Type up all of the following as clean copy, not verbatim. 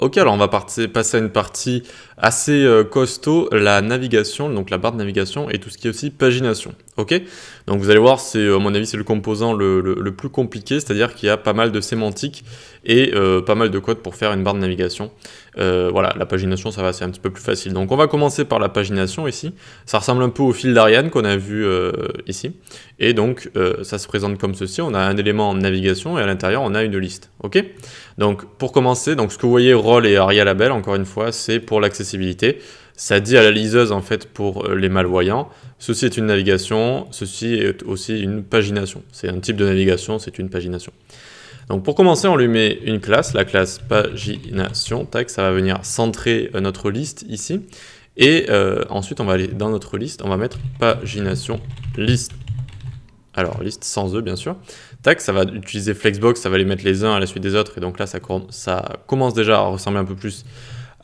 Ok, alors on va passer à une partie assez costaud, la navigation, donc la barre de navigation et tout ce qui est aussi pagination. Ok, donc vous allez voir, à mon avis, c'est le composant le plus compliqué, c'est-à-dire qu'il y a pas mal de sémantique et pas mal de code pour faire une barre de navigation. Voilà, la pagination, ça va, c'est un petit peu plus facile. Donc on va commencer par la pagination ici. Ça ressemble un peu au fil d'Ariane qu'on a vu ici. Et donc ça se présente comme ceci. On a un élément en navigation et à l'intérieur, on a une liste. Ok. Donc pour commencer, donc ce que vous voyez rôle et aria label, encore une fois, c'est pour l'accessibilité. Ça dit à la liseuse en fait pour les malvoyants, ceci est une navigation, ceci est aussi une pagination. C'est un type de navigation, c'est une pagination. Donc pour commencer, on lui met une classe, la classe pagination, tac, ça va venir centrer notre liste ici. Et ensuite, on va aller dans notre liste, on va mettre pagination liste. Alors, liste sans E, bien sûr. Tac, ça va utiliser Flexbox, ça va les mettre les uns à la suite des autres. Et donc là, ça commence déjà à ressembler un peu plus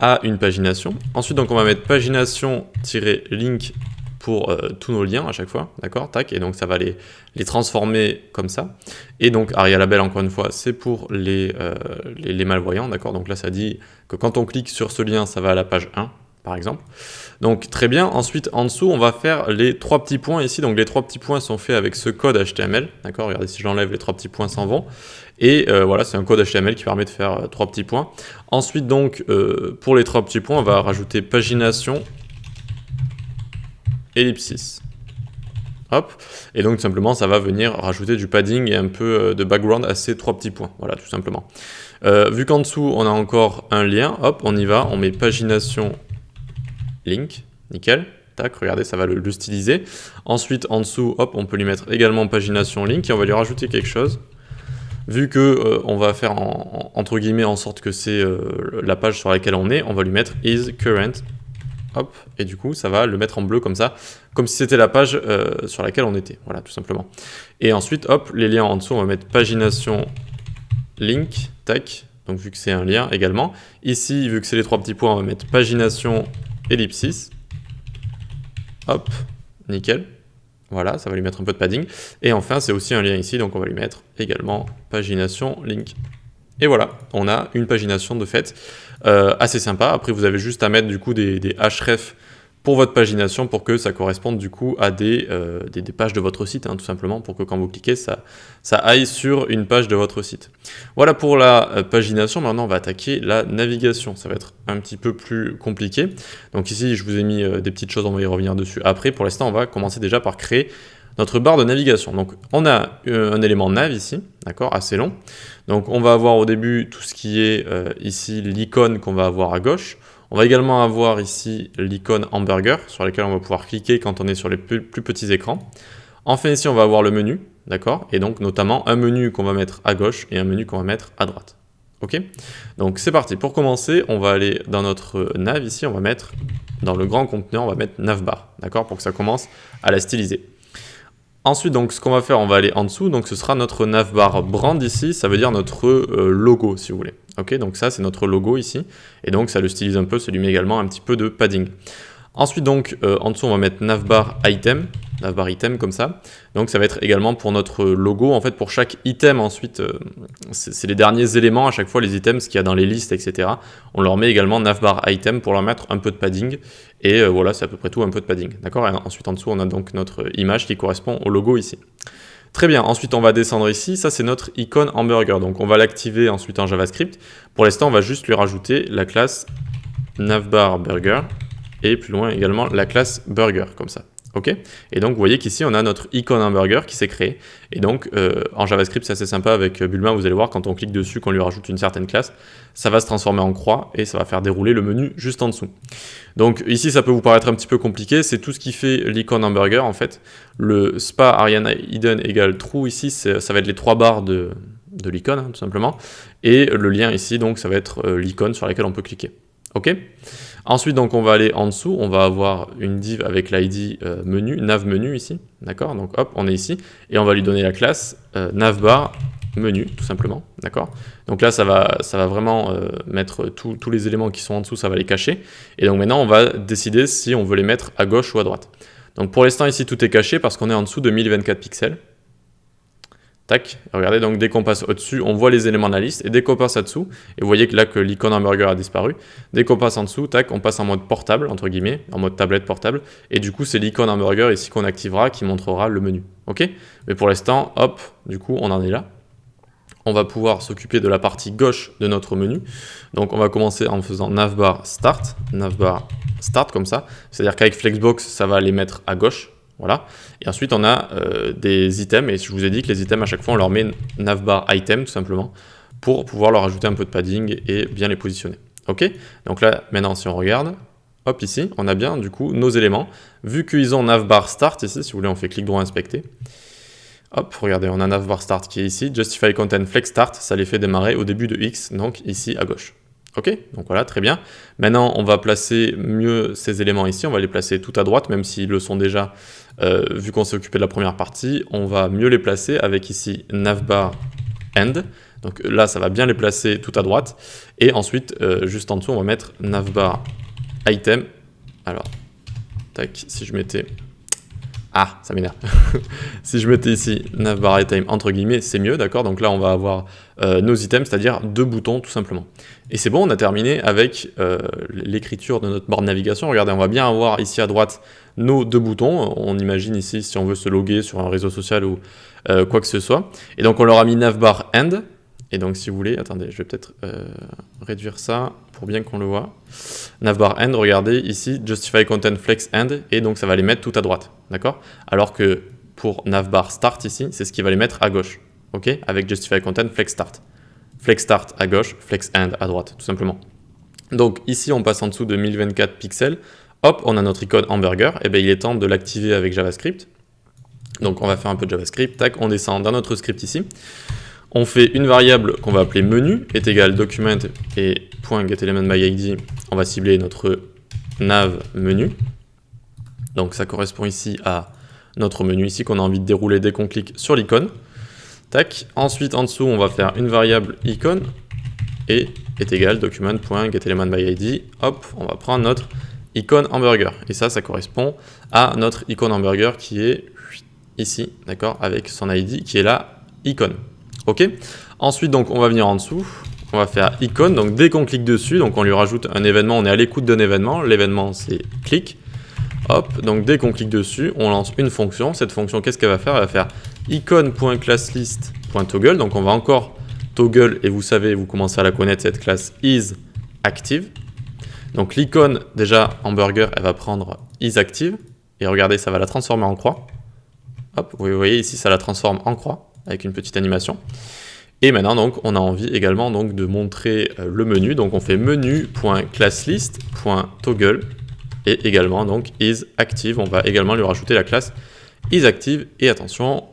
à une pagination. Ensuite, donc, on va mettre pagination-link pour tous nos liens à chaque fois. D'accord, tac. Et donc, ça va les transformer comme ça. Et donc, aria label, encore une fois, c'est pour les malvoyants. D'accord, donc là, ça dit que quand on clique sur ce lien, ça va à la page 1. Par exemple. Donc très bien, ensuite en dessous on va faire les 3 petits points ici, donc les 3 petits points sont faits avec ce code HTML, d'accord, regardez si je l'enlève les 3 petits points s'en vont, et voilà c'est un code HTML qui permet de faire 3 petits points. Ensuite donc pour les 3 petits points on va rajouter pagination, ellipsis. Hop, et donc tout simplement ça va venir rajouter du padding et un peu de background à ces 3 petits points, voilà tout simplement. Vu qu'en dessous on a encore un lien, hop on y va, on met pagination link, nickel, tac, regardez, ça va le styliser. Ensuite, en dessous, hop, on peut lui mettre également pagination link et on va lui rajouter quelque chose. Vu que on va faire entre guillemets en sorte que c'est la page sur laquelle on est, on va lui mettre is current, hop, et du coup, ça va le mettre en bleu comme ça, comme si c'était la page sur laquelle on était, voilà, tout simplement. Et ensuite, hop, les liens en dessous, on va mettre pagination link, tac, donc vu que c'est un lien également. Ici, vu que c'est les 3 petits points, on va mettre pagination ellipsis, hop, nickel, voilà, ça va lui mettre un peu de padding, et enfin c'est aussi un lien ici, donc on va lui mettre également pagination link, et voilà, on a une pagination de fait, assez sympa. Après vous avez juste à mettre du coup des href pour votre pagination pour que ça corresponde du coup à des pages de votre site, hein, tout simplement, pour que quand vous cliquez, ça aille sur une page de votre site. Voilà pour la pagination. Maintenant, on va attaquer la navigation. Ça va être un petit peu plus compliqué. Donc ici, je vous ai mis des petites choses, on va y revenir dessus après. Pour l'instant, on va commencer déjà par créer notre barre de navigation. Donc on a un élément nav ici, d'accord, assez long. Donc on va avoir au début tout ce qui est ici l'icône qu'on va avoir à gauche. On va également avoir ici l'icône hamburger sur laquelle on va pouvoir cliquer quand on est sur les plus petits écrans. Enfin ici on va avoir le menu, d'accord, et donc notamment un menu qu'on va mettre à gauche et un menu qu'on va mettre à droite. Ok, donc c'est parti. Pour commencer, on va aller dans notre nav ici, on va mettre dans le grand conteneur, on va mettre navbar, d'accord, pour que ça commence à la styliser. Ensuite, donc, ce qu'on va faire, on va aller en dessous. Donc, ce sera notre navbar brand ici. Ça veut dire notre logo, si vous voulez. Ok, donc ça, c'est notre logo ici. Et donc, ça le stylise un peu. Ça lui met également un petit peu de padding. Ensuite, donc, en dessous, on va mettre navbar item comme ça. Donc, ça va être également pour notre logo. En fait, pour chaque item, ensuite, c'est les derniers éléments à chaque fois, les items qu'il y a dans les listes, etc. On leur met également navbar item pour leur mettre un peu de padding. Et voilà, c'est à peu près tout, un peu de padding. D'accord. Et ensuite, en dessous, on a donc notre image qui correspond au logo ici. Très bien, ensuite on va descendre ici, ça c'est notre icône hamburger, donc on va l'activer ensuite en JavaScript. Pour l'instant, on va juste lui rajouter la classe navbar burger et plus loin également la classe burger, comme ça. Ok. Et donc vous voyez qu'ici on a notre icône hamburger qui s'est créé. Et donc en JavaScript c'est assez sympa avec Bulma, vous allez voir quand on clique dessus, qu'on lui rajoute une certaine classe, ça va se transformer en croix et ça va faire dérouler le menu juste en dessous. Donc ici ça peut vous paraître un petit peu compliqué, c'est tout ce qui fait l'icône hamburger en fait. Le spa Ariana hidden égale true ici, ça va être les 3 barres de l'icône hein, tout simplement. Et le lien ici donc ça va être l'icône sur laquelle on peut cliquer. Ok. Ensuite, donc, on va aller en dessous, on va avoir une div avec l'id menu, nav menu ici, d'accord? Donc, hop, on est ici, et on va lui donner la classe navbar menu, tout simplement, d'accord? Donc là, ça va vraiment mettre tous les éléments qui sont en dessous, ça va les cacher. Et donc maintenant, on va décider si on veut les mettre à gauche ou à droite. Donc pour l'instant, ici, tout est caché parce qu'on est en dessous de 1024 pixels. Tac, et regardez, donc dès qu'on passe au-dessus, on voit les éléments de la liste, et dès qu'on passe en dessous, et vous voyez que là que l'icône hamburger a disparu, dès qu'on passe en dessous, tac, on passe en mode portable, entre guillemets, en mode tablette portable, et du coup c'est l'icône hamburger ici qu'on activera, qui montrera le menu, ok? Mais pour l'instant, hop, du coup on en est là. On va pouvoir s'occuper de la partie gauche de notre menu, donc on va commencer en faisant navbar start comme ça, c'est-à-dire qu'avec Flexbox, ça va les mettre à gauche. Voilà. Et ensuite, on a des items, et je vous ai dit que les items, à chaque fois, on leur met navbar item, tout simplement, pour pouvoir leur ajouter un peu de padding et bien les positionner. Ok? Donc là, maintenant, si on regarde, hop, ici, on a bien, du coup, nos éléments. Vu qu'ils ont navbar start ici, si vous voulez, on fait clic droit inspecter. Hop, regardez, on a navbar start qui est ici. Justify content flex start, ça les fait démarrer au début de X, donc ici à gauche. Ok, donc voilà, très bien. Maintenant, on va placer mieux ces éléments ici. On va les placer tout à droite, même s'ils le sont déjà, vu qu'on s'est occupé de la première partie. On va mieux les placer avec ici navbar end. Donc là, ça va bien les placer tout à droite. Et ensuite, juste en dessous, on va mettre navbar item. Alors, tac, si je mettais... Ah, ça m'énerve. Si je mettais ici navbar item entre guillemets, c'est mieux, d'accord? Donc là, on va avoir nos items, c'est-à-dire 2 boutons tout simplement. Et c'est bon, on a terminé avec l'écriture de notre barre de navigation. Regardez, on va bien avoir ici à droite nos 2 boutons. On imagine ici si on veut se loguer sur un réseau social ou quoi que ce soit. Et donc on leur a mis navbar end. Et donc si vous voulez, attendez, je vais peut-être réduire ça pour bien qu'on le voit. Navbar end, regardez ici, justify content flex end, et donc ça va les mettre tout à droite, d'accord? Alors que pour navbar start ici, c'est ce qui va les mettre à gauche, ok? Avec justify content flex start. Flex start à gauche, flex end à droite, tout simplement. Donc ici, on passe en dessous de 1024 pixels. Hop, on a notre icône hamburger. Et bien, il est temps de l'activer avec JavaScript. Donc on va faire un peu de JavaScript. Tac, on descend dans notre script ici. On fait une variable qu'on va appeler menu, est égal document et .getElementById. On va cibler notre nav menu. Donc ça correspond ici à notre menu ici qu'on a envie de dérouler dès qu'on clique sur l'icône. Tac. Ensuite, en dessous, on va faire une variable icône et est égal document.getElementById. Hop, on va prendre notre icône hamburger. Et ça correspond à notre icône hamburger qui est ici, d'accord, avec son ID qui est là, icône. Ok. Ensuite, donc, on va venir en dessous. On va faire icône. Donc, dès qu'on clique dessus, donc on lui rajoute un événement. On est à l'écoute d'un événement. L'événement, c'est clic. Hop. Donc, dès qu'on clique dessus, on lance une fonction. Cette fonction, qu'est-ce qu'elle va faire? Elle va faire icône.classList.toggle. Donc, on va encore toggle. Et vous savez, vous commencez à la connaître, cette classe isActive. Donc, l'icône, déjà, hamburger, elle va prendre isActive. Et regardez, ça va la transformer en croix. Hop. Vous voyez ici, ça la transforme en croix, avec une petite animation. Et maintenant, donc, on a envie également donc, de montrer le menu. Donc, on fait menu.classList.toggle et également donc isActive. On va également lui rajouter la classe isActive. Et attention,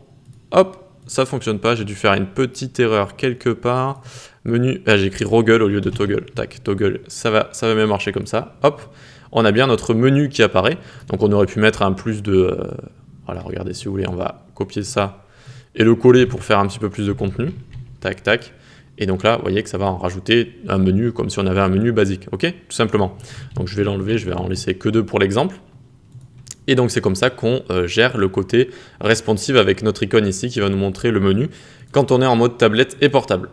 hop, ça fonctionne pas. J'ai dû faire une petite erreur quelque part. Menu, j'ai écrit Roggle au lieu de Toggle. Tac, Toggle, ça va même marcher comme ça. Hop, on a bien notre menu qui apparaît. Donc, on aurait pu mettre un plus de... voilà, regardez, si vous voulez, on va copier ça et le coller pour faire un petit peu plus de contenu. Tac, tac. Et donc là, vous voyez que ça va en rajouter un menu comme si on avait un menu basique. Ok, tout simplement. Donc je vais l'enlever, je vais en laisser que 2 pour l'exemple. Et donc c'est comme ça qu'on gère le côté responsive avec notre icône ici qui va nous montrer le menu quand on est en mode tablette et portable.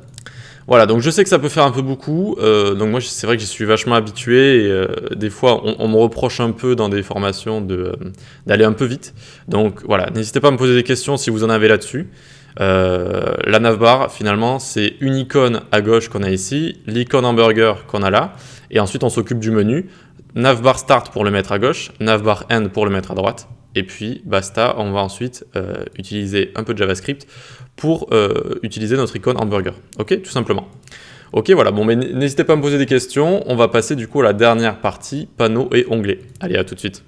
Voilà, donc je sais que ça peut faire un peu beaucoup, donc moi c'est vrai que j'y suis vachement habitué et des fois on me reproche un peu dans des formations d'aller un peu vite. Donc voilà, n'hésitez pas à me poser des questions si vous en avez là-dessus. La navbar finalement c'est une icône à gauche qu'on a ici, l'icône hamburger qu'on a là, et ensuite on s'occupe du menu, navbar start pour le mettre à gauche, navbar end pour le mettre à droite. Et puis basta, on va ensuite utiliser un peu de JavaScript pour utiliser notre icône hamburger. Ok, tout simplement. Ok, voilà, bon, mais n'hésitez pas à me poser des questions. On va passer du coup à la dernière partie, panneaux et onglets. Allez, à tout de suite.